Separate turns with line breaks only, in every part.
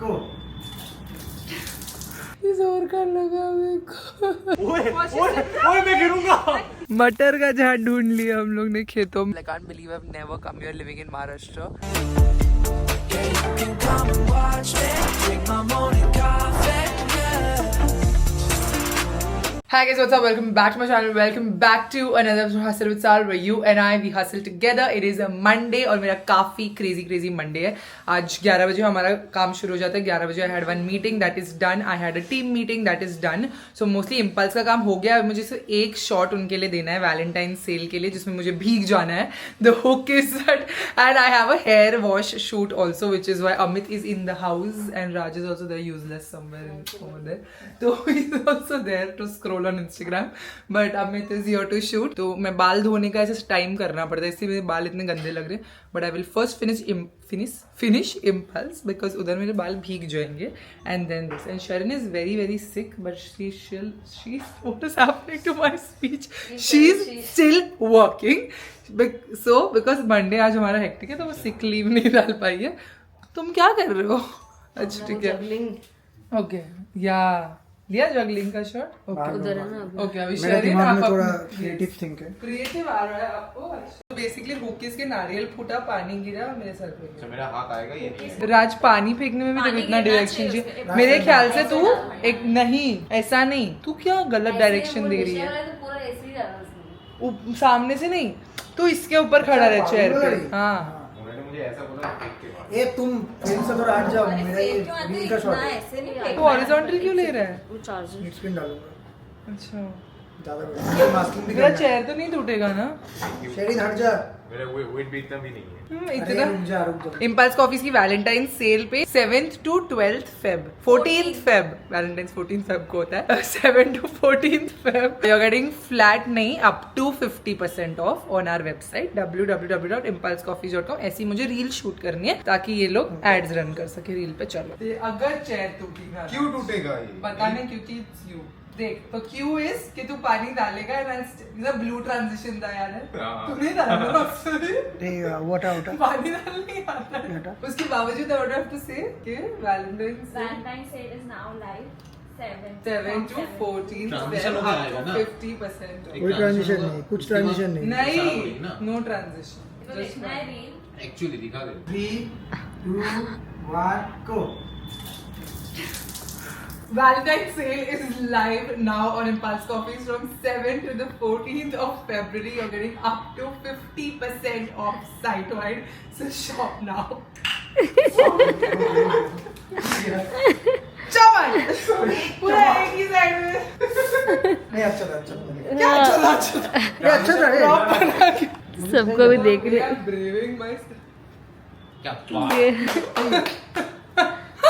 को
जोर का लगा मेरे को।
ओए मैं गिरूंगा।
मटर का झाड़ ढूंढ लिया हम लोग ने खेतों में। I can't believe I've never come here living in Maharashtra. Hi guys, what's up? Welcome back to my channel. Welcome back to another episode of Hustle with Sal, where you and I we hustle together. It is a Monday और मेरा काफी crazy Monday है. आज 11 बजे हमारा काम शुरू हो जाता है. 11 बजे I had one meeting that is done. I had a team meeting that is done. So mostly impulse का काम हो गया. मुझे सिर्फ एक शॉट उनके लिए देना है Valentine's सेल के लिए, जिसमें मुझे भीग जाना है. The hook is that, and I have a hair wash shoot also, which is why Amit is in the house and Raj is also there, useless somewhere over there. So he's also there to scroll on Instagram, but Amit is here to shoot. तो मैं बाल धोने का ऐसे time करना पड़ता है, इसलिए मेरे बाल इतने गंदे लग रहे हैं. But I will first finish impulse because उधर मेरे बाल भीग जाएंगे. And then this. And Sharon is very sick, but she's what is happening to my speech? She's still working. So because Monday आज हमारा हेक्टिक है, तो वो सिक लीव नहीं डाल पाई है. तुम क्या कर रहे हो? अच्छा ठीक है. ओके या लिया जगलिंग का शॉट.
उधर है ना.
ओके अभी
मेरे दिमाग में थोड़ा क्रिएटिव थिंक है.
क्रिएटिव आ रहा है आपको. तो बेसिकली हुकीज के नारियल फूटा, पानी गिरा मेरे सर पे.
अच्छा मेरा हाथ आएगा ये.
राज पानी फेंकने में भी तो इतना डायरेक्शन चाहिए. मेरे ख्याल से तू एक नहीं, ऐसा नहीं, तू क्या गलत डायरेक्शन दे रही है. सामने से नहीं, तू इसके ऊपर खड़ा रहे चेयर पे. हाँ
मुझे ऐसा बोला
ए तुम फिल्म से थोड़ा हट जाओ. मेरा ये रील का शॉट है.
तो हॉरिजॉन्टल क्यों ले रहा है?
मिड स्क्रीन डालूंगा.
अच्छा
ज्यादा बड़ा मास्किंग भी
मेरा
करना है.
चेयर तो नहीं टूटेगा ना?
शेरिन हट जा.
मेरा वेट भी इतना भी नहीं है.
अरे
इतना.
रुक जा.
इम्पल्स कॉफीज की वैलेंटाइन सेल पे 7th to 12th Feb 14th Feb Valentine's 14th Feb को होता है. 7 to 14th Feb you are getting flat नहीं up to 50% off on our website www.impulsecoffees.com. ऐसी मुझे रील शूट करनी है ताकि ये लोग एड्स रन कर सके रील पे. चलो अगर चेयर टूटी ना,
क्यों टूटेगा ये?
पता नहीं, क्योंकि यू देख तो क्यू इज कि तू पानी डालेगा एंड ब्लू ट्रांजिशन था यार. तू नहीं डाला ना
रे वाटर आउट.
पानी डालने नहीं आता. उसके बावजूद आई वुड हैव टू से कि Valentine's
sale is now live
7 to 14
Transition हो गया है ना?
50%
कोई ट्रांजिशन नहीं, कुछ ट्रांजिशन नहीं.
नहीं, नो ट्रांजिशन.
एक्चुअली दिखा दे.
3 2 1 गो.
Valentine's sale is live now on Impulse Coffees from 7th to the 14th of February. You're getting up to 50% off site-wide. So shop now. चमन पूरा एक ही साइड में.
नहीं अच्छा था.
क्या चला
ये अच्छा था रे.
सबको भी देख ले.
ब्रेविंग माय
क्या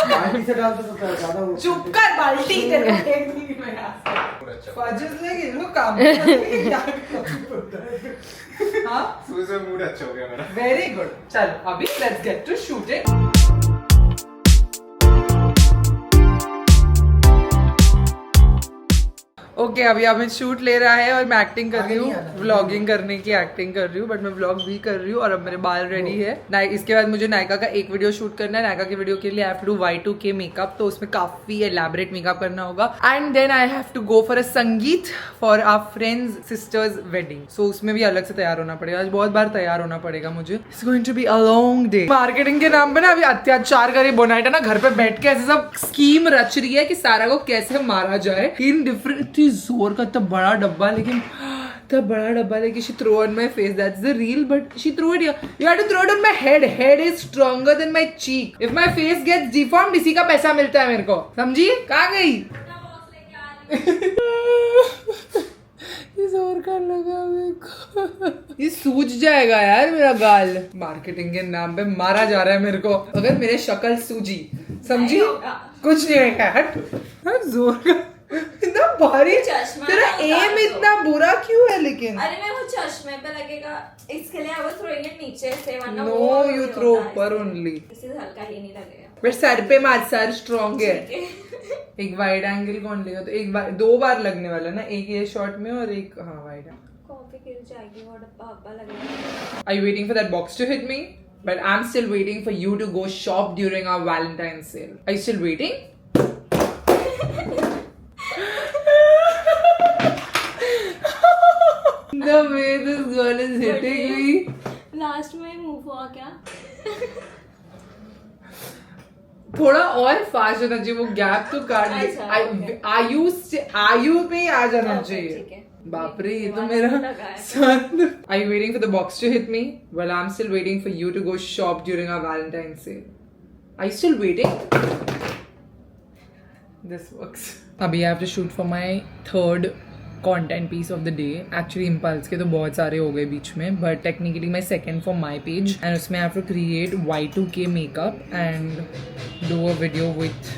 पानी से डाल तो ज्यादा हो.
चुप कर बाल्टी तेरे को फेंक दूंगी मैं यहाँ से. फजस लेके लोग काम करेंगे क्या करता है. हाँ
सुबह मूड अच्छा हो गया मेरा.
Very good. चलो अभी let's get to shooting. Okay अभी अमित शूट ले रहा है और मैं एक्टिंग कर रही हूँ. व्लॉगिंग करने की एक्टिंग कर रही हूँ, बट मैं व्लॉग भी कर रही हूँ. और अब मेरे बाल रेडी है. इसके बाद मुझे नायका का एक वीडियो शूट करना है. नायका के वीडियो के लिए I have to do Y2K makeup, तो उसमें काफी एलैबोरेट मेकअप करना होगा. And then I have to go for a sangeet for our friend's sister's wedding. So उसमें भी अलग से तैयार होना पड़ेगा. आज बहुत बार तैयार होना पड़ेगा मुझे. It's going to be a long day. Marketing के नाम पे ना अभी अत्याचार करे बोनाइटा ना घर पे बैठ के ऐसे सब स्कीम रच रही है कि सारा को कैसे मारा जाए इन डिफरेंट. जोर का इतना बड़ा डब्बा, लेकिन she threw on my face. That's the real, but she threw it here. You have to throw it on my head. Head is stronger than my cheek. If my face gets deformed, इसी का पैसा मिलता है मेरे को. समझी? कहाँ गई? ये जोर का लगा मेरे को. ये सूज जाएगा यार मेरा गाल. मार्केटिंग के नाम पे मारा जा रहा है मेरे को. अगर मेरे शक्ल सूजी, समझी? कुछ नहीं है. हट. जोर का इतना भारी. तेरा एम इतना बुरा क्यों है लेकिन?
अरे मैं वो चश्मे पे लगेगा इसके लिए आई वाज थ्रोइंग इट नीचे से, वरना
नो यू थ्रो ऊपर ओनली.
इससे हल्का ही नहीं लगेगा.
बट सर पे मार, सर स्ट्रॉन्ग है. एक वाइड एंगल कौन लेगा? तो एक बार 2 बार लगने वाला ना, एक ये शॉट में और एक हाँ वाइड.
कॉफी गिर जाएगी, वो डब्बा लगेगा.
Are you waiting for that box to hit me? But I'm still waiting for you to go shop during our Valentine's sale. Are you still waiting? The way this girl is hitting me.
Last में move हुआ क्या?
थोड़ा और fast होना चाहिए, वो gap तो काट दे.
अच्छा,
आयु पे आ जाना
ठीक
चाहिए.
है.
बाप रे, ये तो
दिमाग
मेरा
लगा है.
son. Are you waiting for the box to hit me? Well, I'm still waiting for you to go shop during our Valentine's sale. Are you still waiting? This works. अभी I have to shoot for my third content piece of the day. Actually Impulse के तो बहुत सारे हो गए बीच में, but technically my second for my page, and उसमें I have to create Y2K makeup and do a video with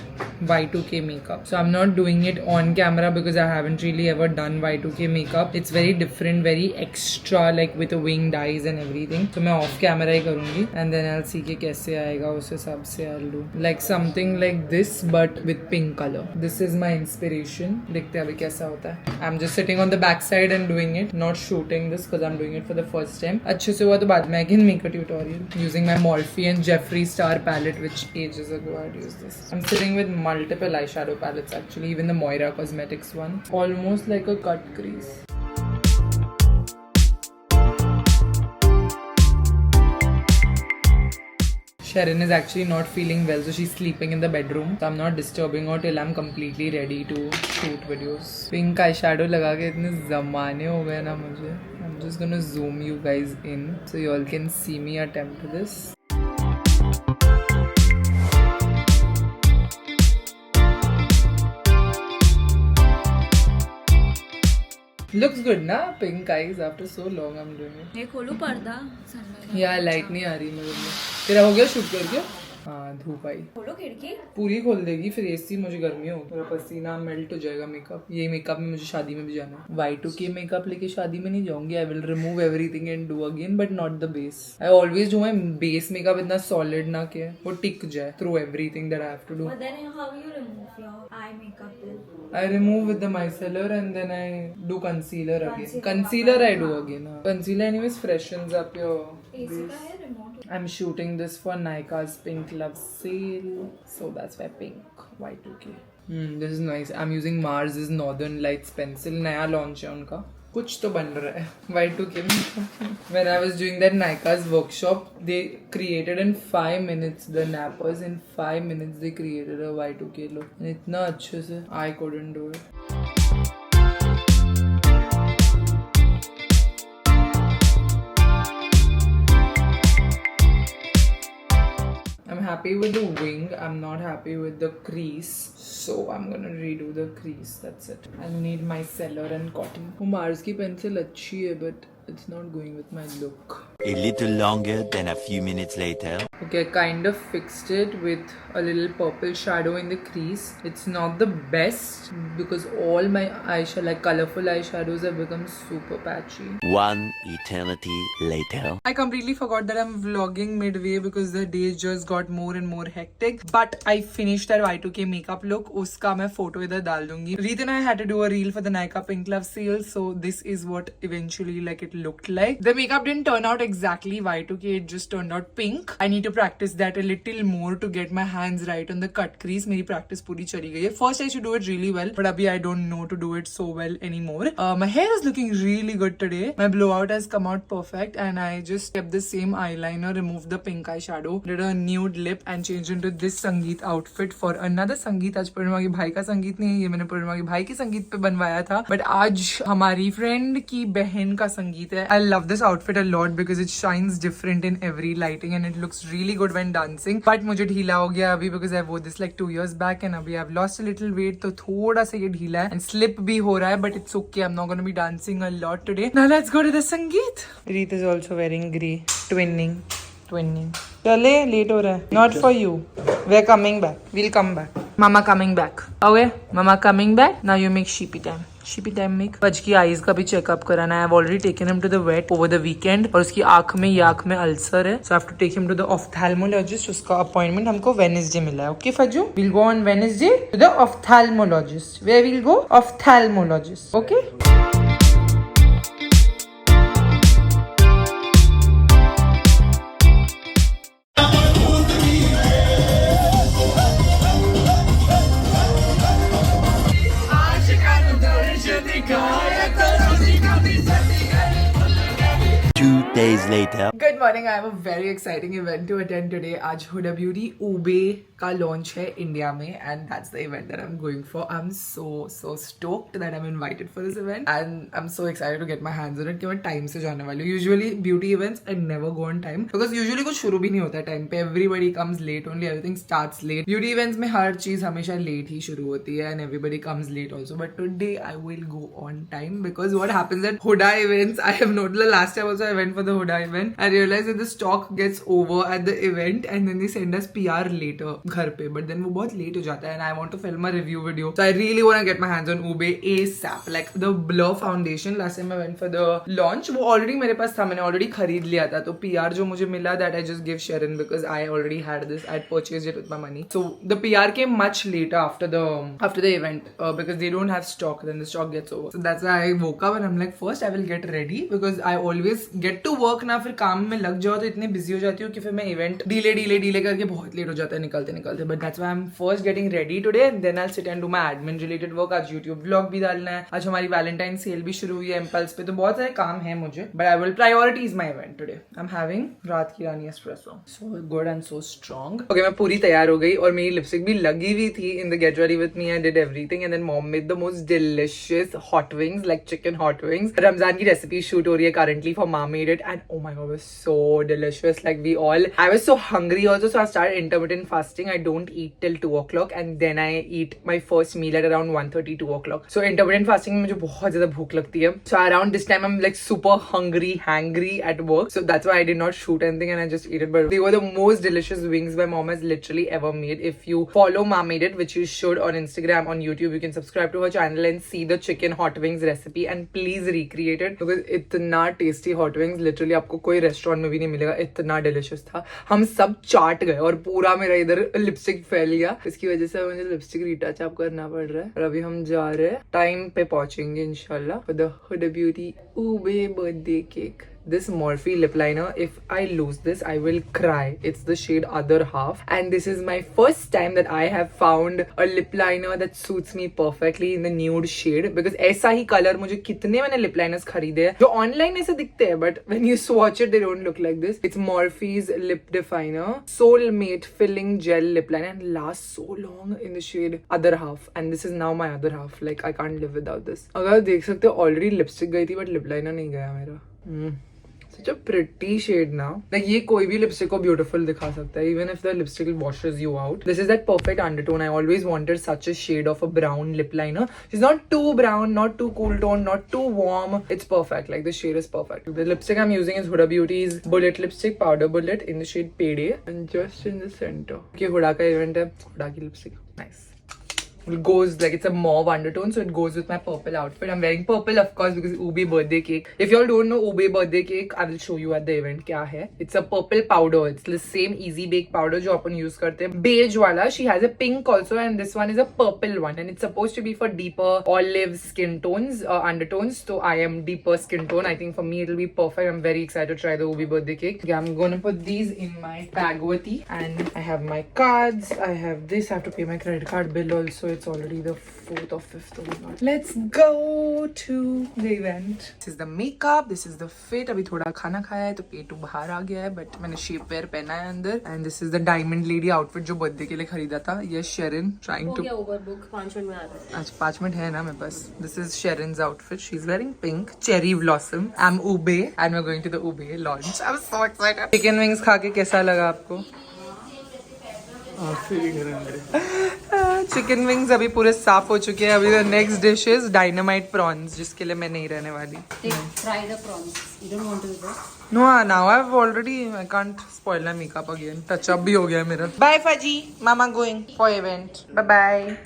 Y2K makeup. So I'm not doing it on camera because I haven't really ever done Y2K makeup. It's very different, very extra, like with the winged eyes and everything. So मैं off camera ही करूँगी and then I'll see कि कैसे आएगा, उस हिसाब से I'll do like something like this but with pink color. This is my inspiration. देखते हैं अभी कैसा होता है. I'm just sitting on the back side and doing it, not shooting this because I'm doing it for the first time. अच्छे से हुआ तो बाद में I can make a tutorial using my Morphe and Jeffree Star palette, which ages ago I'd used this. I'm sitting with multiple eyeshadow palettes actually, even the Moira Cosmetics one. Almost like a cut crease. Sharon is actually not feeling well, so she's sleeping in the bedroom. So I'm not disturbing her till I'm completely ready to shoot videos. Pink eyeshadow लगा के इतने ज़माने हो गए ना मुझे. I'm just gonna zoom you guys in so you all can see me attempt this. Looks good ना? Pink eyes after so long I'm doing it.
ये खोलू पर्दा.
यार लाइट नहीं आ रही मेरे में. तेरा हो गया शूट करके? हाँ, धूप आई.
खोलो खिड़की.
पूरी खोल देगी फिर एसी, मुझे गर्मी होगी, मेरा पसीना मेल्ट हो जाएगा. मेकअप, ये मेकअप में मुझे शादी में भी जाना है. Y2K मेकअप लेके शादी में नहीं जाऊंगी. I will remove everything and do again but not the base. I always do my base makeup इतना सॉलिड ना कि वो टिक जाए through everything that I have to do.
But then how you remove your eye makeup then?
I remove with the micellar and then I do concealer again. Concealer I do again. Concealer anyways freshens up your
AC
base.
का है remote.
I'm shooting this for Nykaa's Pink Love sale, so that's why pink Y2K. This is nice. I'm using Mars's Northern Lights pencil. नया launch है उनका. कुछ तो बन रहा है Y2K में. When I was doing that Nykaa's workshop, they created in 5 minutes the nappers. In 5 minutes they created a Y2K look. And इतना अच्छे से I couldn't do it. I'm happy with the wing. I'm not happy with the crease. So I'm gonna redo the crease. That's it. I'll need my cellar and cotton. Mars की pencil अच्छी है, but it's not going with my look.
A little longer than a few minutes later.
Okay, kind of fixed it with a little purple shadow in the crease. It's not the best because all my eyeshadow, like colorful eyeshadows, have become super patchy.
One eternity later.
I completely forgot that I'm vlogging midway because the days just got more and more hectic. But I finished that Y2K makeup look. Uska मैं photo इधर डाल दूँगी. Reet and I had to do a reel for the Nykaa Pink Love sale, so this is what eventually like it looked like. The makeup didn't turn out exactly Y2K. It just turned out pink. I need to practice that a little more to get my hands right on the cut crease. मेरी practice पूरी चली गई है. First I should do it really well, but अभी I don't know to do it so well anymore. My hair is looking really good today. My blowout has come out perfect, and I just kept the same eyeliner, removed the pink eyeshadow, did a nude lip, and changed into this Sangeet outfit for another Sangeet. आज पूर्णिमा के भाई का संगीत नहीं है, ये मैंने पूर्णिमा के भाई के संगीत पे बनवाया था, but आज हमारी friend की बहन का संगीत है. I love this outfit a lot because it shines different in every lighting and it looks really good when dancing. But मुझे ढीला हो गया अभी because I wore this like 2 years back and अभी I've lost a little weight, तो थोड़ा सा ये ढीला है and slip भी हो रहा है, but it's okay. I'm not gonna be dancing a lot today. Now let's go to the Sangeet. Reet is also wearing grey. Twinning. चले, late हो रहा है. Not for you. We're coming back. We'll come back. Mama coming back. Okay? Mama coming back. Now you make sheepy time. Sheepy time make. बज की eyes का भी checkup कराना है. I've already taken him to the vet over the weekend. और उसकी आँख में ये आँख में अल्सर है. So I have to take him to the ophthalmologist. उसका अपॉइंटमेंट हमको Wednesday मिला है. Okay Fajju? We'll go on Wednesday to the ophthalmologist. Where we'll go? Ophthalmologist. Okay?
later.
Good morning. I have a very exciting event to attend today. आज Huda Beauty Ube का launch है India में, and that's the event that I'm going for. I'm so stoked that I'm invited for this event, and I'm so excited to get my hands on it. कि मैं time से जाने वाली हूँ. Usually beauty events I never go on time because usually कुछ शुरू भी नहीं होता है time पे. Everybody comes late only. Everything starts late. Beauty events में हर चीज हमेशा late ही शुरू होती है, and everybody comes late also. But today I will go on time because what happens at Huda events, I have noticed the last time also I went for the Huda event. I realized that the stock gets over at the event and then they send us PR later घर पे, but then वो बहुत late हो जाता है, and I want to film a review video. So I really want to get my hands on Ube ASAP. Like the Blur foundation, last time I went for the launch, वो already मेरे पास था, मैंने already खरीद लिया था. तो PR जो मुझे मिला, that I just give Sharon because I already had this. I had purchased it with my money. So the PR came much later after the event because they don't have stock. Then the stock gets over. So that's why I woke up and I'm like, first I will get ready because I always get to work ना, फिर काम में लग जाओ तो इतने busy हो जाती हूँ कि फिर मैं इवेंट डीले करके बहुत लेट हो जाता है निकलते but that's why I am first getting ready today and then I will sit and do my admin related work. आज यूट्यूब व्लॉग भी डालना है, आज हमारी वैलेंटाइन सेल भी शुरू हुई है इम्पल्स पे, तो बहुत सारे काम है मुझे, but I will prioritise my event today. I am having रात की रानी espresso, so good and so strong. Okay, मैं पूरी तैयार हो गई और मेरी लिपस्टिक भी लगी हुई थी in the get ready with me. I did everything and then mom made the most delicious hot wings, like chicken hot wings. Ramzan की रेसिपी शूट हो रही है currently for mom made it and oh my god, it was so delicious. Like I was so hungry also, so I started intermittent fasting. I don't eat till 2 o'clock and then I eat my first meal at around 1:30, 2 o'clock. So intermittent fasting में मुझे बहुत ज़्यादा भूख लगती है. So around this time I'm like super hangry at work. So that's why I did not shoot anything and I just ate it. But they were the most delicious wings my mom has literally ever made. If you follow Mom Made It, which you should, on Instagram, on YouTube, you can subscribe to her channel and see the chicken hot wings recipe and please recreate it because इतना tasty hot wings literally आपको कोई restaurant में भी नहीं मिलेगा. इतना delicious था, हम सब चाट गए और पूरा मेरा इधर लिपस्टिक फैल गया. इसकी वजह से मुझे लिपस्टिक रीटच अप करना पड़ रहा है. और अभी हम जा रहे हैं, टाइम पे पहुंचेंगे इंशाल्लाह फॉर द हुडा ब्यूटी ऊबे birthday cake. This Morphe lip liner, if I lose this I will cry. It's the shade Other Half and this is my first time that I have found a lip liner that suits me perfectly in the nude shade because ऐसा ही color मुझे कितने मैंने lip liners खरीदे हैं जो online ऐसे दिखते हैं but when you swatch it they don't look like this. It's Morphe's Lip Definer Soulmate Filling Gel Lip Liner and lasts so long in the shade Other Half and this is now my other half. Like I can't live without this. अगर देख सकते हो already lipstick गई थी but lip liner नहीं गया मेरा. Such a pretty shade now. Like ये कोई भी lipstick को beautiful दिखा सकता है even if the lipstick washes you out. This is that perfect undertone. I always wanted such a shade of a brown lip liner. It's not too brown, not too cool tone, not too warm. It's perfect. Like the shade is perfect. The lipstick I'm using is Huda Beauty's Bullet Lipstick Powder Bullet in the shade Payday and just in the center. Okay, Huda का event है, Huda की lipstick. Nice. It goes like it's a mauve undertone, so it goes with my purple outfit. I'm wearing purple of course because Ube birthday cake. If you all don't know Ube birthday cake, I will show you at the event क्या है. It's a purple powder. It's the same Easy Bake powder जो अपन use करते हैं. Beige वाला. She has a pink also and this one is a purple one and it's supposed to be for deeper olive skin tones, undertones. So I am deeper skin tone. I think for me it'll be perfect. I'm very excited to try the Ube birthday cake. Okay, I'm gonna put these in my bag with me and I have my cards. I have this. I have to pay my credit card bill also. It's already the 4th or 5th of the month. Let's go to the event. This is the makeup. This is the fit. अभी थोड़ा खाना खाया है तो पेट बाहर आ गया है but मैंने shape wear पहना है अंदर. And this is the diamond lady outfit जो बर्थडे के लिए खरीदा था. Yes, Sharon trying to.
Overbook 5 minute में आ रहा है.
आज 5 मिनट है ना मेरे पास. This is Sharon's outfit. She's wearing pink cherry blossom. I'm Ube and we're going to the Ube launch. I'm so excited. Chicken wings खा के कैसा लगा आपको? चिकन विंग्स अभी पूरे साफ हो चुके हैं. अभी the next dish is dynamite prawns जिसके लिए मैं नहीं रहने वाली.
Try the prawns. You don't want to do that?
No, now I've already. I can't spoil my makeup again. Touch up भी हो गया मेरा. Bye Faji. Mama going for event. Bye bye.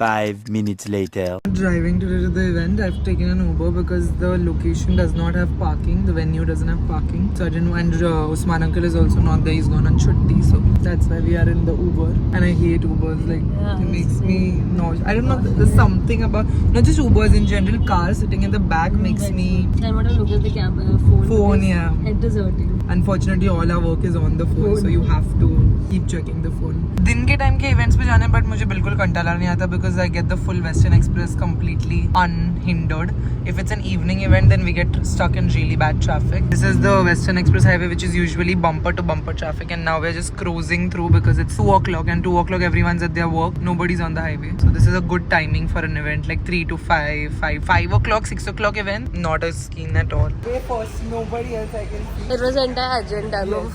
5 minutes later.
Driving today to the event. I've taken an Uber because the location does not have parking. The venue doesn't have parking. So I didn't. And Usman uncle is also not there. He's gone on chutti. So that's why we are in the Uber. And I hate Ubers. Like it makes me nauseous. I don't know. There's something about not just Ubers in general. Cars sitting in the back makes me.
And what I look at the camera phone.
Phone, yeah.
Head deserting.
Unfortunately, all our work is on the phone, so you have to keep checking the phone. दिन के time के events पे जाने but मुझे बिल्कुल कंटाला नहीं आता because I get the full Western Express completely unhindered. If it's an evening event, then we get stuck in really bad traffic. This is the Western Express highway, which is usually bumper to bumper traffic, and now we're just cruising through because it's 2 o'clock, and 2 o'clock everyone's at their work. Nobody's on the highway, so this is a good timing for an event like 3 to 5, 5 o'clock, 6 o'clock event. Not as keen at all. Way first, nobody else I can see.
It was the entire agenda, no?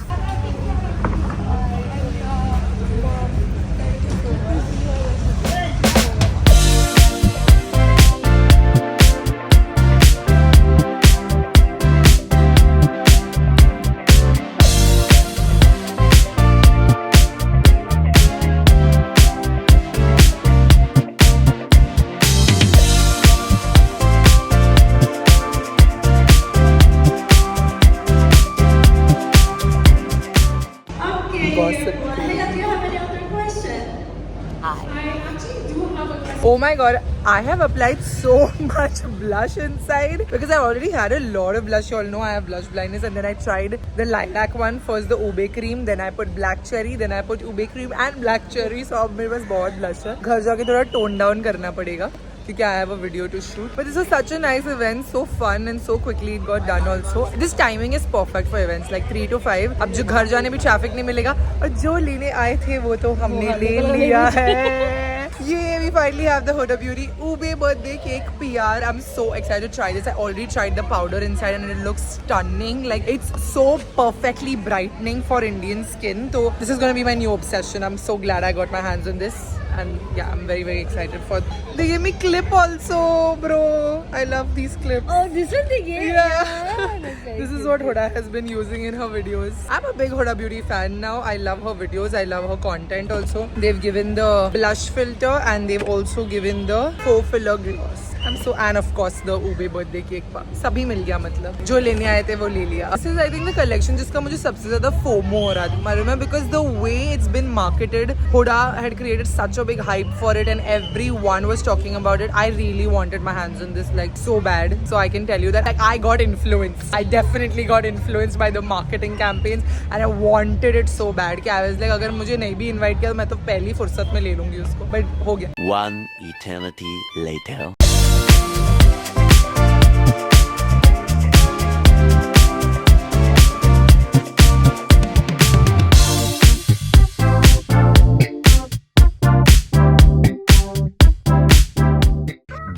Oh my god, I have applied so much blush inside because I already had a lot of blush. You all know I have blush blindness, and then I tried the lilac one first, the ube cream, then I put black cherry, then I put ube cream and black cherry. So अब मेरे पास बहुत blush है. घर जाके थोड़ा tone down करना पड़ेगा क्योंकि I have a video to shoot. But this was such a nice event, so fun and so quickly it got done also. This timing is perfect for events like 3 to 5. अब जो घर जाने भी traffic नहीं मिलेगा और जो लेने आए थे वो तो हमने ले लिया है. Yeah, we finally have the Huda Beauty Ube birthday cake PR. I'm so excited to try this. I already tried the powder inside and it looks stunning. Like it's so perfectly brightening for Indian skin. So this is gonna be my new obsession. I'm so glad I got my hands on this. And yeah, I'm very excited for. They gave me clip also, bro. I love these clips.
Oh, this one they gave?
Yeah. This is what Huda has been using in her videos. I'm a big Huda Beauty fan now. I love her videos. I love her content also. They've given the blush filter and they've also given the faux filler gloss. I'm so, and of course the Ube birthday cake pa. सभी मिल गया मतलब. जो लेने आए थे वो ले लिया. This is I think the collection जिसका मुझे सबसे ज़्यादा FOMO हो रहा था. मालूम है because the way it's been marketed, Huda had created such a big hype for it and everyone was talking about it. I really wanted my hands on this like so bad. So I can tell you that like I got influenced. I definitely got influenced by the marketing campaigns and I wanted it so bad कि I was like अगर मुझे नहीं भी invite किया तो मैं तो पहली फुर्सत में ले लूँगी उसको. But हो गया.
One eternity later.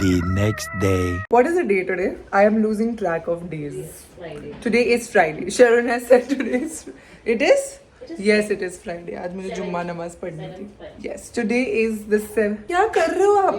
The next day.
What is the day today? I am losing track of days.
Yes, Friday.
Today is Friday. Sharon has said today is. It is? Yes, it is Friday. आज मुझे जुम्मा नमाज पढ़नी थी. Yes, today is the 7th. क्या कर रहे हो आप?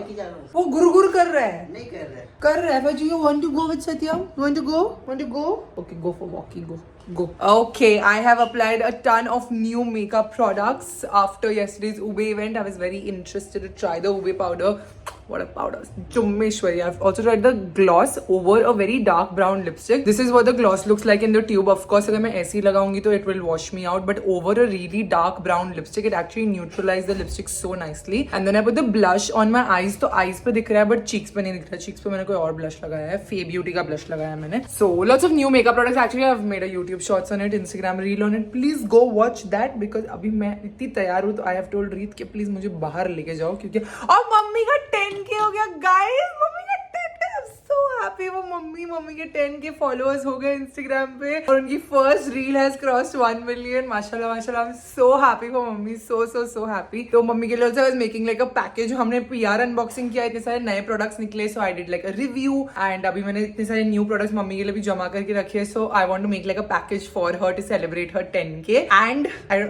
वो गुर कर रहा है. नहीं कर रहा है. कर रहा है. But you want to go with Satyam? Want to go? Want to go? Okay, go for walking. Go. Okay, I have applied a ton of new makeup products after yesterday's Ube event. I was very interested to try the Ube powder. What a powder. Chummeshwari. I've also tried the gloss over a very dark brown lipstick. This is what the gloss looks like in the tube. Of course, अगर मैं ऐसे ही लगाऊंगी तो it will wash me out. But over a really dark brown lipstick, it actually neutralized the lipstick so nicely. And then I put the blush on my eyes. तो eyes पे दिख रहा है but cheeks पे नहीं दिख रहा. Cheeks पे मैंने कोई और blush लगाया है. Fay Beauty का blush लगाया है मैंने. So lots of new makeup products. Actually, I've made a YouTube shorts on it, Instagram reel on it. Please go watch that because अभी मैं इतनी तैयार हूँ तो I have told Reet कि please मुझे बाहर लेके जाओ क्योंकि और मम्मी का 10K हो गया guys. मम्मी का 10K. I'm so happy. वो मम्मी के 10K followers हो गए Instagram पे और उनकी first reel has crossed 1 million. माशाल्लाह. I'm so happy for mummy. So happy. तो मम्मी के लिए also I was making like a package. हमने PR unboxing किया. इतने सारे नए products निकले. So I did like a review and अभी मैंने इतने सारे new products मम्मी के लिए भी जमा करके रखे हैं. So I want to make like a package for her to celebrate her 10K. And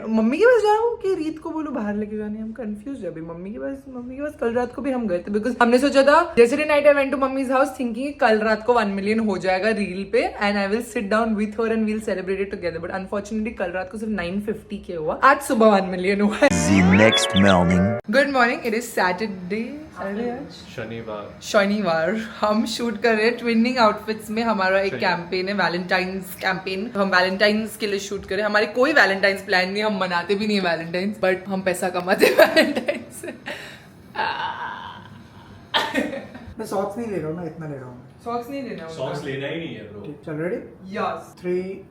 mummy के पास जाऊँ कि रीत को बोलूँ बाहर लेके जाने. हम confused है अभी. मम्मी के पास कल रात को भी हम गए थे because हमने सोचा था yesterday night I went to मम्मी's house thinking कल रात को 1 million हो जाएगा रील पे and I will sit down with her and we'll celebrate it together. But unfortunately कल रात को सिर्फ 950K हुआ. आज सुबह 1 million हुआ.
The next morning.
Good morning. It is Saturday. शनिवार. हम शूट कर रहे हैं ट्विनिंग आउटफिट्स में. हमारा एक कैंपेन है वैलेंटाइंस कैंपेन. हम वैलेंटाइंस के लिए शूट कर रहे हैं. हमारे कोई वैलेंटाइंस प्लान नहीं. हम मनाते भी नहीं है वैलेंटाइंस बट हम पैसा कमाते हैं वैलेंटाइंस से.
मैं सॉक्स नहीं ले रहा हूँ ना, इतना ले रहा हूँ.
सॉक्स नहीं लेना.
सॉक्स लेना ही नहीं है ब्रो.
चल रेडी?
यस.
3,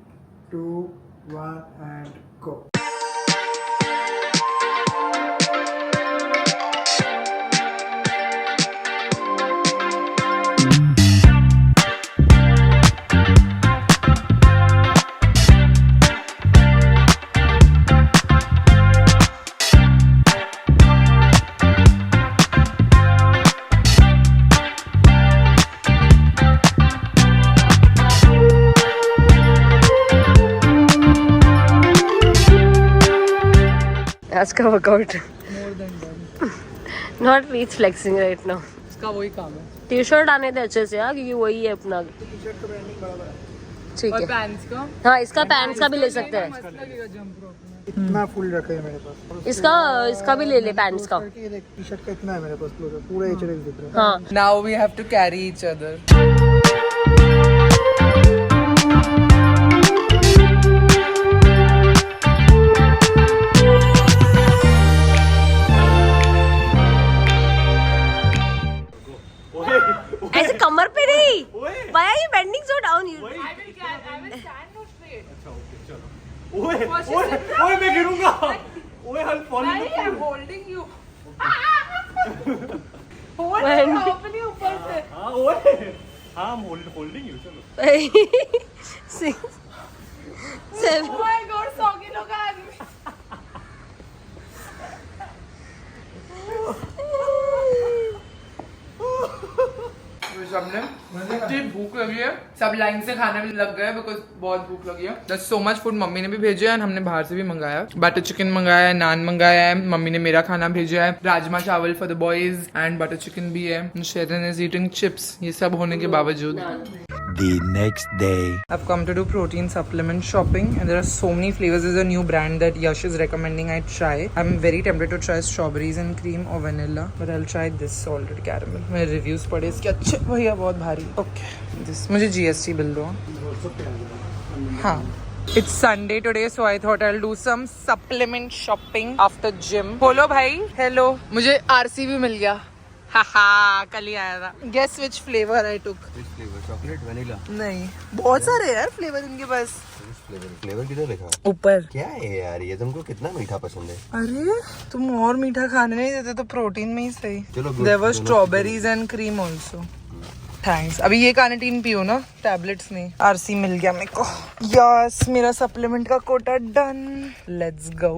2, 1 and go.
आज का workout not reach flexing right now.
इसका वही काम है.
टी शर्ट आने थे अच्छे से यार, क्योंकि वही है अपना.
टी-शर्ट का ब्रांडिंग बराबर है.
ठीक
और
है.
पैंट्स का
हाँ, इसका पैंट्स का भी ले सकते हैं.
मस्त लगेगा जंप रॉप में.
इतना फुल रखा है मेरे पास.
इसका भी ले ले पैंट्स का.
ये देख टी-शर्ट का इतना है मेरे पास क्लोजर. पूरा HLX दिख रहा है.
हाँ.
Now we have to carry each other.
ऐसे कमर पे नहीं. Why are you bending so down? You.
ओए मैं गिरूंगा. ओए हल falling.
I'm holding you.
Man.
अपने ऊपर से.
हां ओए हां होल्डिंग यू. चलो
6, 7.
Oh my God, 100 किलो का आदमी. सबने इतनी भूख लगी है, सब लाइन से खाने में लग गए बिकॉज बहुत भूख लगी है. There's so much food. Mummy ने भी भेजा है और हमने बाहर से भी मंगाया. बटर चिकन मंगाया है, नान मंगाया है. मम्मी ने मेरा खाना भेजा है, rajma chawal for the boys and butter chicken भी है. Sharon is eating chips. ये सब होने के बावजूद
The next day.
I've come to do protein supplement shopping and there are so many flavors. There's a new brand that Yash is recommending I try. I'm very tempted to try strawberries and cream or vanilla, but I'll try this salted caramel. मेरे reviews पढ़े इसके अच्छे. भैया बहुत भारी. Okay, this मुझे GST bill दो. हाँ. It's Sunday today, so I thought I'll do some supplement shopping after gym. बोलो भाई. Hello. मुझे RC भी मिल गया. हाहा, कल ही आया था. Guess which flavor I took?
Chocolate vanilla.
नहीं, बहुत सारे यार फ्लेवर इनके पास.
फ्लेवर किधर लिखा है?
ऊपर.
क्या है यार ये, तुमको कितना मीठा पसंद है?
अरे तुम और मीठा खाने नहीं देते तो प्रोटीन में ही सही.
चलो
there were strawberries and cream also. Thanks. अभी ये कार्निटीन पियो ना, टैबलेट्स नहीं. आरसी मिल गया मेरे को. यस, मेरा सप्लीमेंट का quota done. Let's go.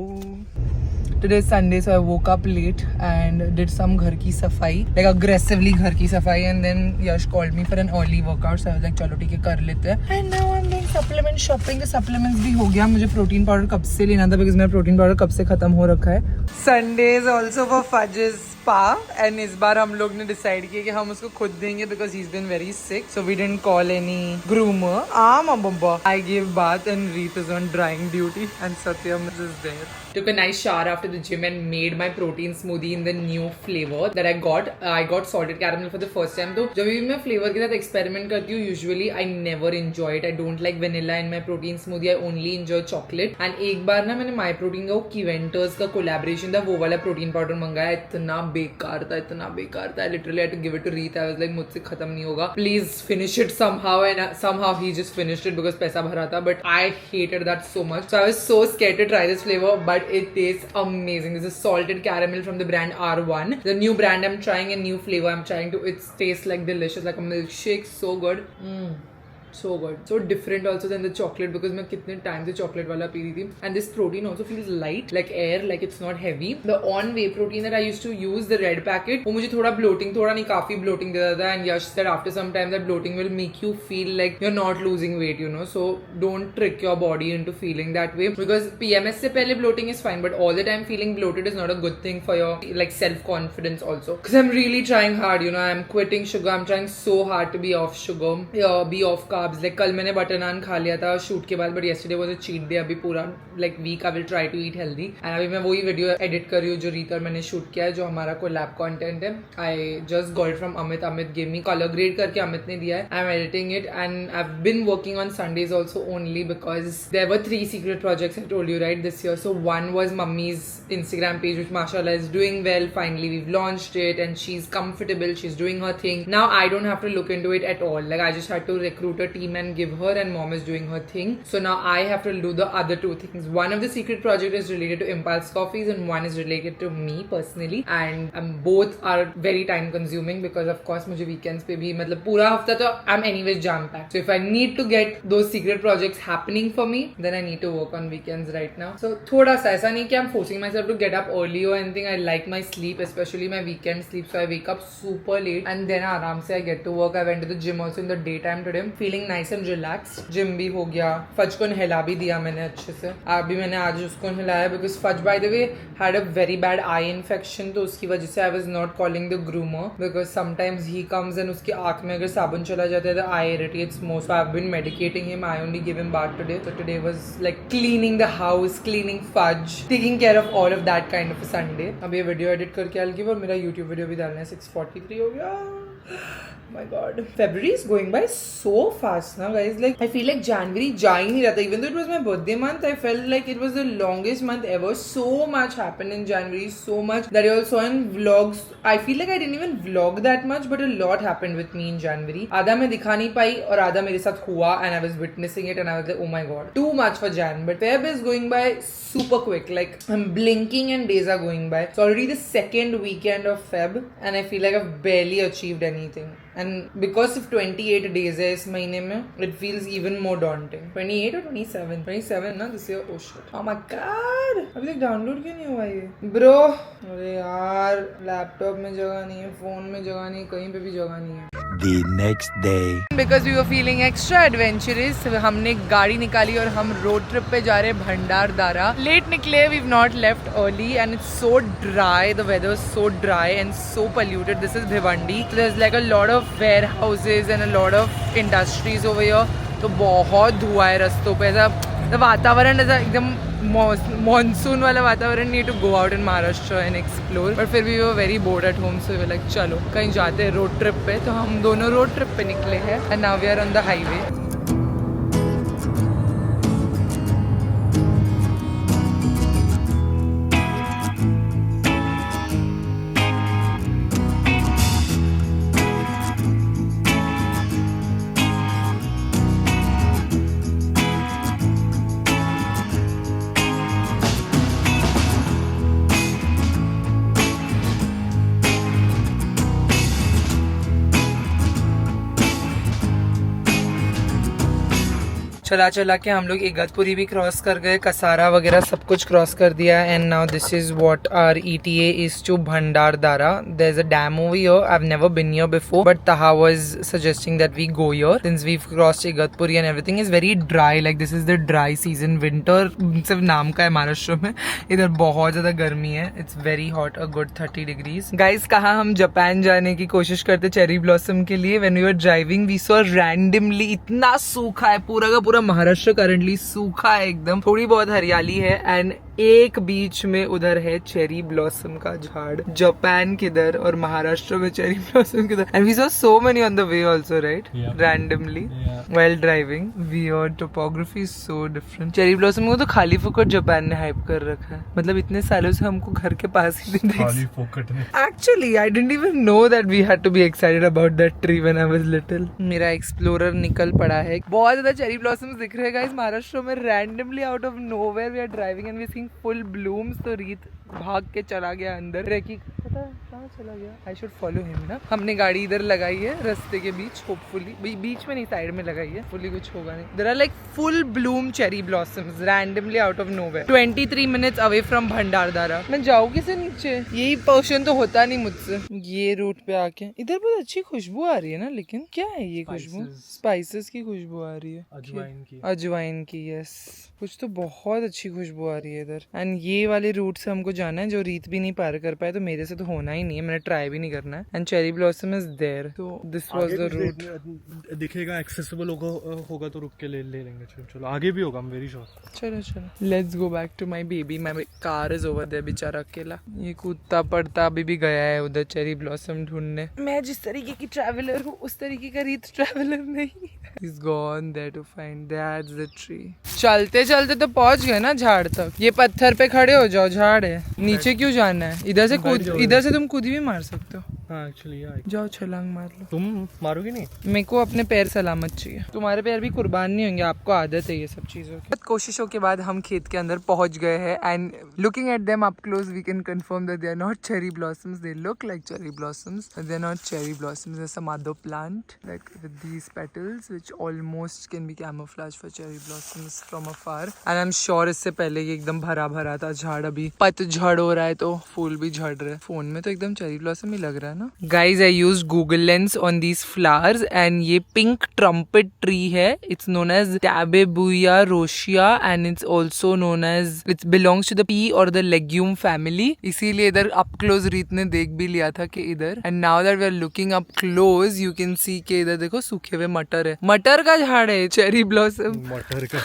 Today is Sunday, so I woke up late and did some घर की सफाई, like aggressively घर की सफाई, and then Yash called me for an early workout, so I was like चलो ठीक है कर लेते हैं. And now I'm doing supplement shopping. The supplements भी हो गया. मुझे प्रोटीन पाउडर कब से लेना था because मेरा प्रोटीन पाउडर कब से खत्म हो रखा है. Sunday is also for Fudge's spa, and इस बार हम लोग ने डिसाइड किया कि हम उसको खुद देंगे because he's been very sick, so we didn't call any groomer. Mamba. I gave bath and Reet is on drying duty and Satyam is there. Took a nice shower after the gym and made my protein smoothie in the new flavor that I got. I got salted caramel for the first time. तो जब भी मैं flavor के साथ experiment करती हूँ, usually I never enjoy it. I don't like vanilla in my protein smoothie. I only enjoy chocolate. And एक बार ना मैंने My Protein का वो Kiventers का collaboration था, वो वाला protein powder मंगाया. इतना बेकार था. I literally had to give it to Reet. I was like मुझसे खत्म नहीं होगा. Please finish it somehow. And somehow he just finished it because पैसा भरा था. But I hated that so much. So I was so scared to try this flavor. But it tastes amazing. This is salted caramel from the brand R1. The new brand I'm trying, a new flavor I'm trying to. It tastes like delicious, like a milkshake. So good. So good. So different also than the chocolate because मैं कितने time से chocolate वाला P रही थी. And this protein also feels light, like air, like it's not heavy. The On Whey protein that I used to use, the red packet, वो मुझे थोड़ा bloating, थोड़ा नहीं काफी bloating देता था. And Yash said after some time that bloating will make you feel like you're not losing weight, you know. So don't trick your body into feeling that way because PMS से पहले bloating is fine, but all the time feeling bloated is not a good thing for your like self confidence also. Because I'm really trying hard, you know. I'm quitting sugar. I'm trying so hard to be off sugar, be off carbs. Like कल मैंने butter नान खा लिया था shoot के बाद, but yesterday was a cheat day. अभी पूरा like week I will try to eat healthy. And अभी मैं वही वीडियो एडिट कर रही हूँ जो रीत और मैंने शूट किया है, जो हमारा कोलैब कंटेंट है. I just got it from Amit. Amit gave me color grade करके Amit ने दिया है. I'm editing it and I've been working on Sundays also only because there were 3 secret projects I told you right this year. So one was Mummy's Instagram page, which mashallah is doing well. Finally we've launched it and she's comfortable. She's doing her thing. Now I don't have to look into it at all. Like I just had to recruit a team and give her, and mom is doing her thing. So now I have to do the other two things. One of the secret project is related to Impulse Coffees and one is related to me personally, and both are very time consuming because of course मुझे weekends पे भी मतलब पूरा हफ्ता तो I'm anyways jam packed. So if I need to get those secret projects happening for me, then I need to work on weekends right now. So थोड़ा सा ऐसा नहीं कि I'm forcing myself to get up early or anything. I like my sleep, especially my weekend sleep, so I wake up super late and then आराम से I get to work. I went to the gym also in the daytime today. I'm feeling nice and relaxed. Gym भी हो गया, fudge को नहला भी दिया मैंने अच्छे से. अभी मैंने आज उसको नहलाया because Fudge by the way had a very bad eye infection, तो उसकी वजह से I was not calling the groomer because sometimes he comes and उसकी आँख में अगर साबुन चला जाता है the eye irritates more. So I've been medicating him. I only give him bath today. So today was like cleaning the house, cleaning Fudge, taking care of all of that kind of a Sunday. अब ये video edit करके I'll give और मेरा YouTube video भी डालना है. 6:43 हो गया. My God, February is going by so fast now, guys. Like I feel like January जा ही नहीं रहा था. Even though it was my birthday month, I felt like it was the longest month ever. So much happened in January, so much that I also saw in vlogs. I feel like I didn't even vlog that much, but a lot happened with me in January. आधा मैं दिखा नहीं पाई और आधा मेरे साथ हुआ, and I was witnessing it, and I was like, oh my God, too much for Jan. But Feb is going by super quick. Like I'm blinking and days are going by. It's already the second weekend of Feb, and I feel like I've barely achieved anything. And because of 28 days है इस महीने में, it feels even more daunting. 28 or 27? 27 ना this year. Oh shit. Oh my God. अभी तक download क्यों नहीं हुआ ये? Bro. अरे यार, लैपटॉप में जगह नहीं है, फोन में जगह नहीं, कहीं पे भी जगह नहीं है.
The next day.
Because we were feeling extra adventurous, हमने गाड़ी निकाली और हम रोड ट्रिप पे जा रहे हैं भंडारदारा. लेट निकले, we've not left early and it's so dry. The weather is so dry and so polluted. This is Bhiwandi. There's like a lot of warehouses and a lot of industries over here. तो बहुत धुआं है रास्तों पे. ऐसा वातावरण ऐसा एकदम मॉनसून वाला वातावरण. Need to go out in Maharashtra and explore, but फिर भी वो very bored at home. So we like चलो कहीं जाते हैं रोड ट्रिप पे. तो हम दोनों रोड ट्रिप पे निकले हैं and now we are on the highway. चला चला के हम लोग इगतपुरी भी क्रॉस कर गए, कसारा वगैरह सब कुछ क्रॉस कर दिया. And now this is what our ETA is to Bhandardara. There is a dam over here. I have never been here before, but Taha was suggesting that we go here since we've crossed Igatpuri and everything is very dry. Like this is the dry season. Winter सिर्फ नाम का है महाराष्ट्र में. इधर बहुत ज्यादा गर्मी है. It's very hot, a good 30 degrees. Guys, कहाँ हम जापान जाने की कोशिश करते चेरी ब्लॉसम के लिए. When we were driving, we saw randomly इतना सूखा है, पूरा का पूरा महाराष्ट्र करंटली सूखा है एकदम. थोड़ी बहुत हरियाली है एंड एक बीच में उधर है चेरी ब्लॉसम का झाड़. जापान किधर और महाराष्ट्र में चेरी ब्लॉसम किधर. And we saw so many on the way also, right? Randomly while driving. Weird topography is so different. Cherry blossom को तो खाली फुकट जापान ने हाइप कर रखा है. मतलब इतने सालों से हमको घर के पास ही नहीं.
खाली फुकट ने.
Actually, I didn't even know that we had to be excited about that tree when I was little. मेरा एक्सप्लोरर निकल पड़ा है. बहुत ज्यादा चेरी ब्लॉसम्स दिख रहे हैं गाइस महाराष्ट्र में. Randomly out of nowhere we are driving and we seeing full blooms. तो रीत भाग के चला गया अंदर. रेकी पता है कहाँ चला गया. आई शुड फॉलो हिम ना. हमने गाड़ी इधर लगाई है रास्ते के बीच. होपफुली बीच में नहीं, साइड में लगाई है. फुली कुछ होगा नहीं. There are like full bloom cherry blossoms randomly out of nowhere. 23 minutes away from Bhandardara. मैं जाऊँ किसे नीचे? यही पोर्शन तो होता नहीं मुझसे. ये रूट पे आके इधर बहुत अच्छी खुशबू आ रही है ना. लेकिन क्या है ये खुशबू? स्पाइसेस की खुशबू आ रही है. अजवाइन की. यस, कुछ तो बहुत अच्छी खुशबू आ रही है इधर. एंड ये वाले रूट से हमको जाना है जो रीत भी नहीं पार कर पाए. तो मेरे से तो होना ही नहीं है. मैंने ट्राई भी नहीं करना है. And cherry blossom is there. तो दिस वाज द रूट.
दिखेगा एक्सेसिबल होगा तो रुक के ले लेंगे. चलो आगे भी होगा. I am very sure.
चलो let's go back to my baby. My car is over there. बेचारा अकेला ये कूदता पड़ता अभी भी गया है उधर चेरी ब्लॉसम ढूंढने. मैं जिस तरीके की ट्रैवलर हूँ उस तरीके का रीत ट्रैवलर नहीं. He's gone there to find. That's the tree. चलते चलते तो पहुंच गए ना झाड़ तक. ये पत्थर पे खड़े हो जाओ, झाड़ है. नीचे क्यों जाना है? इधर से तुम खुद भी मार सकते हो.
हाँ एक्चुअली
जाओ छलांग मार लो।
तुम मारोगे नहीं?
मेरे को अपने पैर सलामत चाहिए, तुम्हारे पैर भी कुर्बान नहीं होंगे, आपको आदत है ये सब चीजों की। कोशिशों के बाद हम खेत के अंदर पहुंच गए हैं and looking at them up close we can confirm that they are not cherry blossoms, they look like cherry blossoms but they are not cherry blossoms, they are some other plant like with these petals which almost can be camouflage for cherry blossoms from afar and I am sure इससे पहले ये एकदम भरा भरा था झाड़, अभी पतझड़ हो रहा है तो फूल भी झड़ रहे हैं। फोन में तो एकदम चेरी ब्लॉसम ही लग रहा है ना। Guys I used Google lens on these flowers and ये पिंक ट्रम्पेट ट्री है, it's known as Tabebuia rosea and it's also known as, it's belongs to the pea और द लेग्यूम फैमिली, इसीलिए इधर up close रीत ने देख भी लिया था कि इधर। And now that we are looking up close you can see के इधर देखो सूखे हुए मटर है, मटर का झाड़ है चेरी ब्लॉसम।
मटर का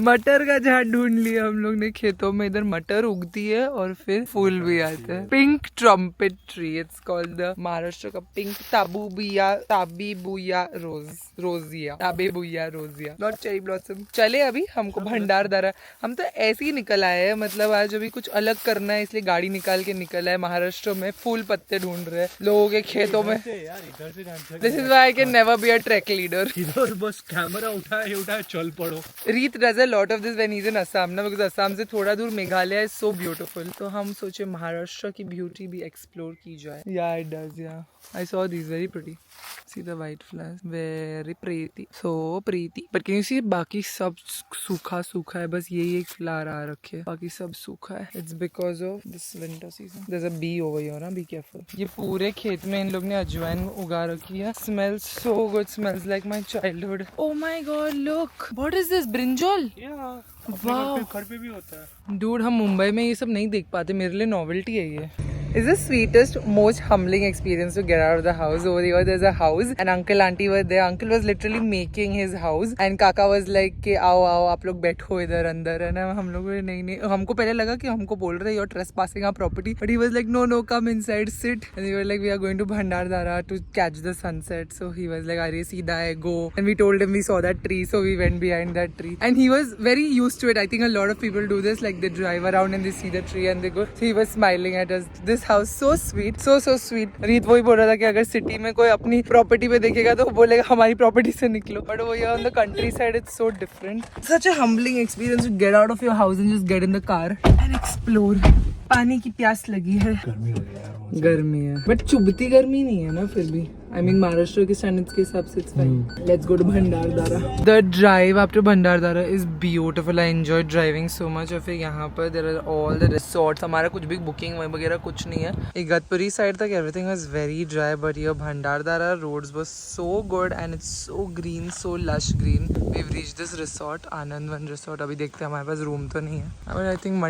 मटर का झाड़ ढूंढ लिया हम लोग ने खेतों में, इधर मटर उगती है और फिर फूल भी आते हैं। Pink trumpet tree, it's called the Maharashtra का पिंक ताबीबुया रोजिया, ताबेबुया रोजिया, नॉट चेरी ब्लॉसम। चले अभी हमको भंडारदरा, हम तो ऐसे ही निकल आए हैं, मतलब आज अभी कुछ अलग करना है इसलिए गाड़ी निकाल के निकल आए। महाराष्ट्र में फूल पत्ते ढूंढ रहे हैं लोगों के खेतों में। This is why I can never be a track leader.
इधर बस कैमरा उठाए चल पड़ो।
रीत does a lot of this when he is in Assam ना, बिकॉज असम से थोड़ा दूर मेघालय इज सो ब्यूटीफुल, तो हम सोचे महाराष्ट्र की ब्यूटी भी एक्सप्लोर की जाए। या it does, yeah I saw this very pretty, see the white flowers, very pretty, so pretty. But can you see बाकी सब सूखा सूखा है, बस यही एक फ्लावर आ रखे है, बाकी सब सूखा है। It's because of this winter season. There is a bee over here ना, बी केयरफुल। ये पूरे खेत में इन लोग ने अजवाइन उगा रखी है, smells so good, smells like my childhood. Oh my God look, what is this, brinjal? Wow,
घर पे भी होता है।
डूड हम मुंबई में ये सब नहीं देख पाते, मेरे लिए नॉवेल्टी है ये। Is the sweetest, most humbling experience to get out of the house. Over here, there's a house, and uncle, auntie were there. Uncle was literally making his house, and काका was like कि आओ आओ आप लोग बैठो इधर अंदर, है ना। हम लोग नहीं, हमको पहले लगा कि हमको बोल रहे you're trespassing our property, but he was like no, come inside, sit. And we were like we are going to Bhandardara to catch the sunset. So he was like Arey सीधा है, go. And we told him we saw that tree, so we went behind that tree. And he was very used to it. I think a lot of people do this, like they drive around and they see the tree and they go. So he was smiling at us. This house so sweet, so sweet. रीत वही बोल रहा था कि अगर city में कोई अपनी प्रॉपर्टी पे देखेगा तो बोलेगा हमारी प्रॉपर्टी से निकलो, बट वो on the countryside it's so different. Such a humbling experience to get out of your house and just get in the car and explore. पानी की प्यास लगी है, गर्मी हो रही है, गर्मी है, बट चुभती गर्मी नहीं है ना फिर भी। I mean महाराष्ट्र के स्टैंडर्ड्स के हिसाब से it's fine. Let's go to Bhandardara. The drive up to Bhandardara is beautiful. I enjoyed driving so much. और फिर यहाँ पर there are all the resorts. हमारा कुछ भी बुकिंग वगैरह कुछ नहीं है। इगतपुरी साइड तक everything was very dry, but here Bhandardara roads were so good and it's so green, so lush green. We've reached this resort, Anandvan Resort. अभी देखते हैं, हमारे पास रूम तो नहीं है, but I think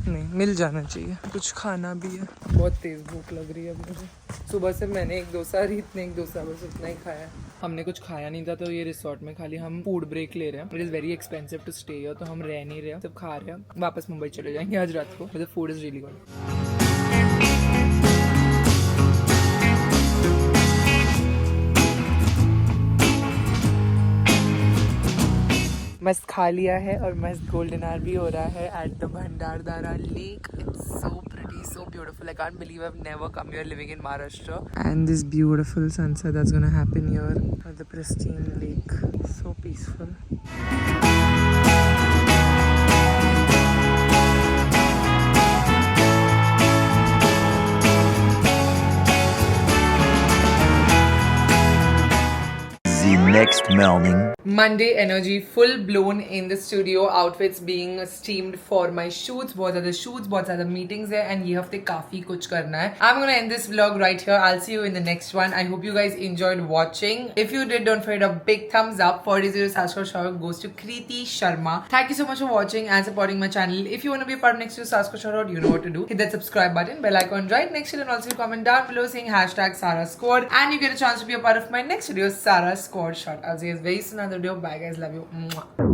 नहीं मिल जाना चाहिए। कुछ खाना भी है, बहुत तेज भूख लग रही है अब मुझे। सुबह से मैंने एक डोसा, रीत ने एक डोसा, बस उतना ही खाया। हमने कुछ खाया नहीं था तो ये रिसोर्ट में खाली हम फूड ब्रेक ले रहे हैं। It is very expensive to stay here, तो हम रह नहीं रहे, सब खा रहे हैं, वापस मुंबई चले जाएंगे आज रात को। The food is really good. मस्त खा लिया है और मस्त गोल्डन आवर भी हो रहा है at the Bhandardara lake. It's so pretty, so beautiful. I can't believe I have never come here living in Maharashtra. And this beautiful sunset that's going to happen here at the pristine lake. So peaceful.
Next morning.
Monday energy full blown in the studio. Outfits being steamed for my shoots. बहुत ज़्यादा shoots, बहुत ज़्यादा meetings है, and ये हफ्ते काफी कुछ करना है. I'm gonna end this vlog right here. I'll see you in the next one. I hope you guys enjoyed watching. If you did, don't forget a big thumbs up. 40 Saskar shout out goes to Kriti Sharma. Thank you so much for watching and supporting my channel. If you want to be a part of next year's Saskar shout out, you know what to do. Hit that subscribe button, bell icon right next to it, and also comment down below saying hashtag Sarah Squad, and you get a chance to be a part of my next video's Sarah Squad shot. I'll see you guys very soon in another video. Bye guys, love you. Mwah.